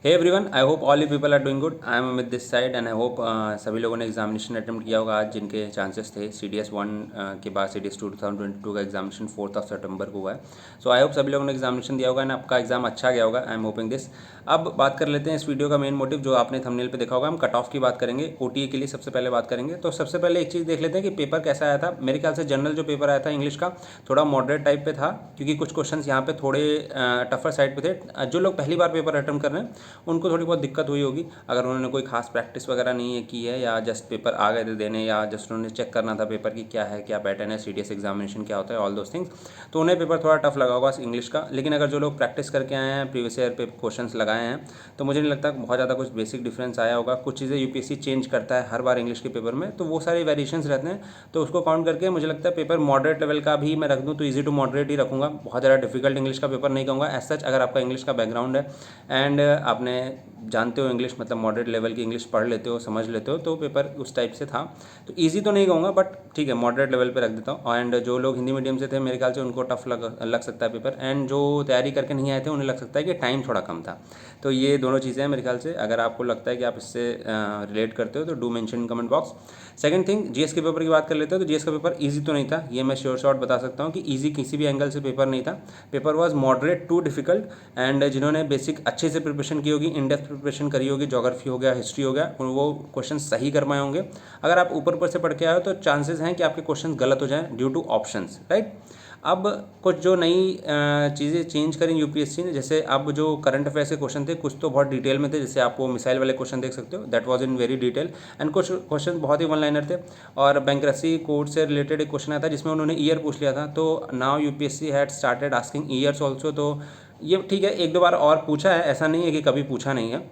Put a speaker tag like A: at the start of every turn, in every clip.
A: Hey everyone, I hope all you people are doing good. I am Amit this side and I hope सभी लोगों ने examination attempt किया होगा आज, जिनके चांसेस थे CDS 1 के बाद CDS 2 2022 का एग्जामिनेशन 4 सितंबर को हुआ है। सो आई होप सभी लोगों ने एग्जामिनेशन दिया होगा एंड आपका एग्जाम अच्छा गया होगा। I am hoping this. अब बात कर लेते हैं इस वीडियो का मेन मोटिव, जो आपने थंबनेल पे देखा होगा। हम कट ऑफ की बात करेंगे, OTA के लिए सबसे पहले बात करेंगे। तो सबसे पहले एक चीज़ देख लेते हैं कि पेपर कैसा आया था। मेरे ख्याल से जनरल जो पेपर आया था इंग्लिश का, थोड़ा मॉडरेट टाइप पे था, क्योंकि कुछ क्वेश्चंस यहाँ पे थोड़े टफर साइड पे थे। जो लोग पहली बार पेपर अटेम्प्ट कर रहे हैं उनको थोड़ी बहुत दिक्कत हुई होगी, अगर उन्होंने कोई खास प्रैक्टिस वगैरह नहीं की है, या जस्ट पेपर आ गए थे देने, या जस्ट उन्होंने चेक करना था पेपर की क्या है, क्या पैटर्न है, CDS एग्जामिनेशन क्या होता है, ऑल दोस थिंग्स। तो उन्हें पेपर थोड़ा टफ लगा होगा इंग्लिश का। लेकिन अगर जो लोग प्रैक्टिस करके आए हैं, प्रीवियस ईयर पे क्वेश्चंस लगाए हैं, तो मुझे नहीं लगता बहुत ज़्यादा कुछ बेसिक डिफरेंस आया होगा। कुछ चीज़ें UPSC चेंज करता है हर बार इंग्लिश के पेपर में, तो वो सारे वेरिएशंस रहते हैं। तो उसको काउंट करके मुझे लगता है पेपर मॉडरेट लेवल का भी मैं रख दूँ तो ईजी टू मॉडरेट ही रखूँगा। बहुत ज़्यादा डिफिकल्ट इंग्लिश का पेपर नहीं कहूँगा एज सच। अगर आपका इंग्लिश का बैकग्राउंड है एंड आपने जानते हो इंग्लिश, मतलब मॉडरेट लेवल की इंग्लिश पढ़ लेते हो, समझ लेते हो, तो पेपर उस टाइप से था। तो इजी तो नहीं कहूँगा, बट ठीक है, मॉडरेट लेवल पे रख देता हूँ। एंड जो लोग हिंदी मीडियम से थे, मेरे ख्याल से उनको टफ लग सकता है पेपर, एंड जो तैयारी करके नहीं आए थे उन्हें लग सकता है कि टाइम थोड़ा कम था। तो ये दोनों चीज़ें हैं मेरे ख्याल से। अगर आपको लगता है कि आप इससे रिलेट करते हो तो do mention in comment box. Second thing, GS के पेपर की बात कर लेते हो। तो GS का पेपर ईजी तो नहीं था, ये मैं श्योर शॉर्ट बता सकता हूँ कि ईजी किसी भी एंगल से पेपर नहीं था। Paper was moderate to difficult, and जिन्होंने बेसिक अच्छे से प्रिपरेशन की होगी, इन डेप्थ प्रिपरेशन करी होगी, ज्योग्राफी हो गया, हिस्ट्री हो गया, वो क्वेश्चन सही कर पाए होंगे। अगर आप ऊपर से पढ़ के आए हो तो चांसेस हैं कि आपके क्वेश्चन गलत हो जाएं ड्यू टू ऑप्शंस, राइट। अब कुछ जो नई चीज़ें चेंज करी UPSC ने, जैसे अब जो करंट अफेयर्स के क्वेश्चन थे कुछ तो बहुत डिटेल में थे, जैसे आप वो मिसाइल वाले क्वेश्चन देख सकते हो, that was in very detail. And कुछ क्वेश्चन बहुत ही वन लाइनर थे। और बैंक्रप्सी कोड से रिलेटेड एक क्वेश्चन आया था जिसमें उन्होंने ईयर पूछ लिया था। तो now UPSC had started asking years also. तो ये ठीक है, एक दो बार और पूछा है, ऐसा नहीं है कि कभी पूछा नहीं है,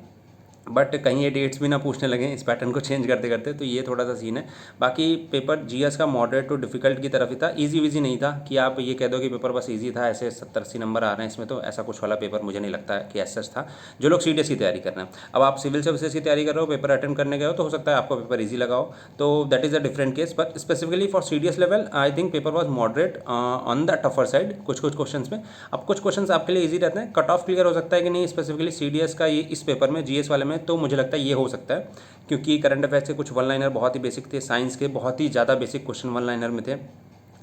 A: बट कहीं ये डेट्स भी ना पूछने लगे इस पैटर्न को चेंज करते करते। तो ये थोड़ा सा सीन है। बाकी पेपर GS का मॉडरेट टू डिफिकल्ट की तरफ ही था, इजी विजी नहीं था कि आप ये कह दो कि पेपर बस इजी था, ऐसे 70-80 नंबर आ रहे हैं इसमें। तो ऐसा कुछ वाला पेपर मुझे नहीं लगता है कि ऐसा था। जो लोग CDS की तैयारी कर रहे हैं, अब आप सिविल सर्विसेज की तैयारी कर रहे हो, पेपर अटेम्प्ट करने गए हो, तो हो सकता है आपको पेपर ईजी लगा हो, तो that is a different case. But specifically for CDS level I think paper was moderate on the tougher side कुछ कुछ क्वेश्चन में। अब कुछ क्वेश्चन आपके लिए ईजी रहते हैं, कट ऑफ क्लियर हो सकता है कि नहीं स्पेसिफिकली CDS का ये इस पेपर में, GS वाले में, तो मुझे लगता है ये हो सकता है, क्योंकि करंट अफेयर्स के कुछ वन लाइनर बहुत ही बेसिक थे, साइंस के बहुत ही ज़्यादा बेसिक क्वेश्चन वन लाइनर में थे।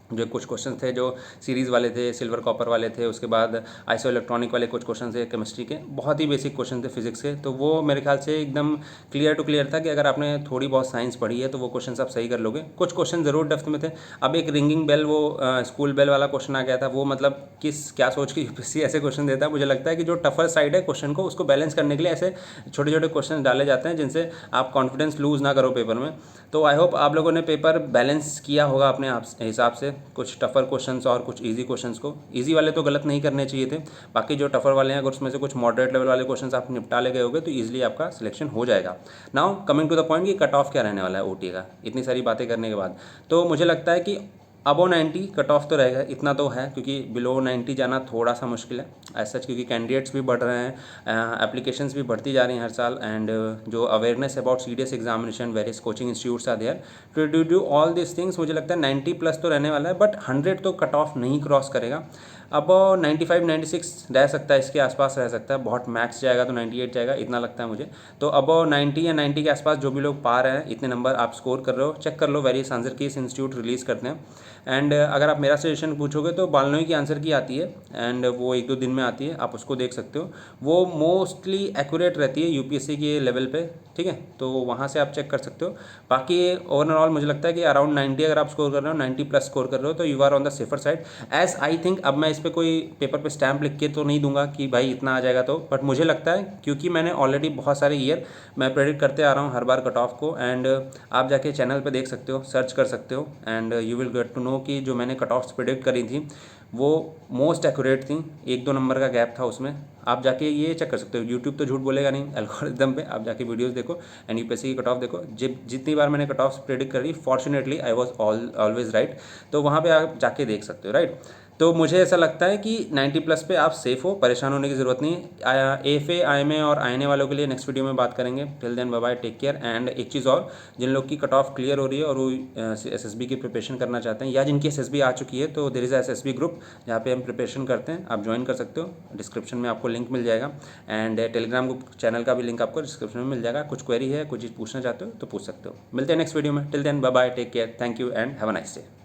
A: जो कुछ क्वेश्चन थे जो सीरीज़ वाले थे, सिल्वर कॉपर वाले थे, उसके बाद आइसो इलेक्ट्रॉनिक वाले कुछ क्वेश्चन थे, केमिस्ट्री के बहुत ही बेसिक क्वेश्चन थे, फिजिक्स के। तो वो मेरे ख्याल से एकदम क्लियर टू क्लियर था कि अगर आपने थोड़ी बहुत साइंस पढ़ी है तो वो क्वेश्चन आप सही कर लोगे। कुछ क्वेश्चन ज़रूर डेप्थ में थे। अब एक रिंगिंग बेल, वो स्कूल बेल वाला क्वेश्चन आ गया था, वो मतलब क्या सोच के UPSC ऐसे क्वेश्चन देता है। मुझे लगता है कि जो टफर साइड है क्वेश्चन को, उसको बैलेंस करने के लिए ऐसे छोटे छोटे क्वेश्चन डाले जाते हैं जिनसे आप कॉन्फिडेंस लूज़ ना करो पेपर में। तो आई होप आप लोगों ने पेपर बैलेंस किया होगा अपने हिसाब से, कुछ टफर क्वेश्चंस और कुछ इजी क्वेश्चंस को। इजी वाले तो गलत नहीं करने चाहिए थे, बाकी जो टफर वाले हैं अगर उसमें से कुछ मॉडरेट लेवल वाले क्वेश्चंस आप निपटा ले गए होगे तो ईजिली आपका सिलेक्शन हो जाएगा। Now coming to the point कि कट ऑफ क्या रहने वाला है OTA का, इतनी सारी बातें करने के बाद। तो मुझे लगता है कि अबो 90 कट ऑफ तो रहेगा, इतना तो है, क्योंकि बिलो 90 जाना थोड़ा सा मुश्किल है एज सच, क्योंकि कैंडिडेट्स भी बढ़ रहे हैं, एप्लीकेशंस भी बढ़ती जा रही हैं हर साल, एंड जो awareness about CDS examination, various coaching institutes are there to do all this things. मुझे लगता है 90 प्लस तो रहने वाला है, बट 100 तो कट ऑफ नहीं क्रॉस करेगा। अब 95-96 रह सकता है, इसके आसपास रह सकता है, बहुत मैक्स जाएगा तो 98 जाएगा, इतना लगता है मुझे। तो अब 90 या 90 के आसपास जो भी लोग पा रहे हैं, इतने नंबर आप स्कोर कर रहे हो, चेक कर लो, वेरियस आंसर की इंस्टीट्यूट रिलीज़ करते हैं। एंड अगर आप मेरा सजेशन पूछोगे तो बालनोई की आंसर की आती है, एंड वो 1-2 दिन में आती है, आप उसको देख सकते हो। वो मोस्टली एक्यूरेट रहती है UPSC के लेवल पे, ठीक है, तो वहाँ से आप चेक कर सकते हो। बाकी ओवरऑल मुझे लगता है कि अराउंड 90 अगर आप स्कोर कर रहे हो, 90 प्लस स्कोर कर रहे हो, तो you are on the safer side as I think. अब मैं इस पर कोई पेपर पे स्टैम्प लिख के तो नहीं दूंगा कि भाई इतना आ जाएगा, तो बट मुझे लगता है, क्योंकि मैंने ऑलरेडी बहुत सारे ईयर मैं प्रेडिक्ट करते आ रहा हूँ हर बार कट ऑफ को, एंड आप जाके चैनल पे देख सकते हो, सर्च कर सकते हो, and you will get to know कि जो मैंने कट ऑफ्स प्रेडिक्ट करी थी वो मोस्ट एक्यूरेट थी। 1-2 नंबर का गैप था उसमें, आप जाके ये चेक कर सकते हो। यूट्यूब तो झूठ बोलेगा नहीं एल्गोरिदम पे, आप जाके वीडियोस देखो एंड UPSC की कट ऑफ देखो। जितनी बार मैंने कट ऑफ्स प्रेडिक्ट करी, fortunately I was always right. तो वहाँ पे आप जाके देख सकते हो, राइट। तो मुझे ऐसा लगता है कि 90+ पे आप सेफ हो, परेशान होने की ज़रूरत नहीं है। एफए, आईएमए और आईएनए वालों के लिए नेक्स्ट वीडियो में बात करेंगे। Till then bye bye, take care. And एक चीज़ और, जिन लोग की कट ऑफ क्लियर हो रही है और वो एसएसबी की प्रिपरेशन करना चाहते हैं, या जिनकी एसएसबी आ चुकी है, तो देयर इज़ एसएसबी ग्रुप जहाँ पे हम प्रिपरेशन करते हैं, आप ज्वाइन कर सकते हो। डिस्क्रिप्शन में आपको लिंक मिल जाएगा, एंड टेलीग्राम ग्रुप चैनल का भी लिंक आपको डिस्क्रिप्शन में मिल जाएगा। कुछ क्वेरी है, कुछ चीज़ पूछना चाहते हो तो पूछ सकते हो। मिलते हैं नेक्स्ट वीडियो में। Till then bye bye, take care, thank you and have a nice day.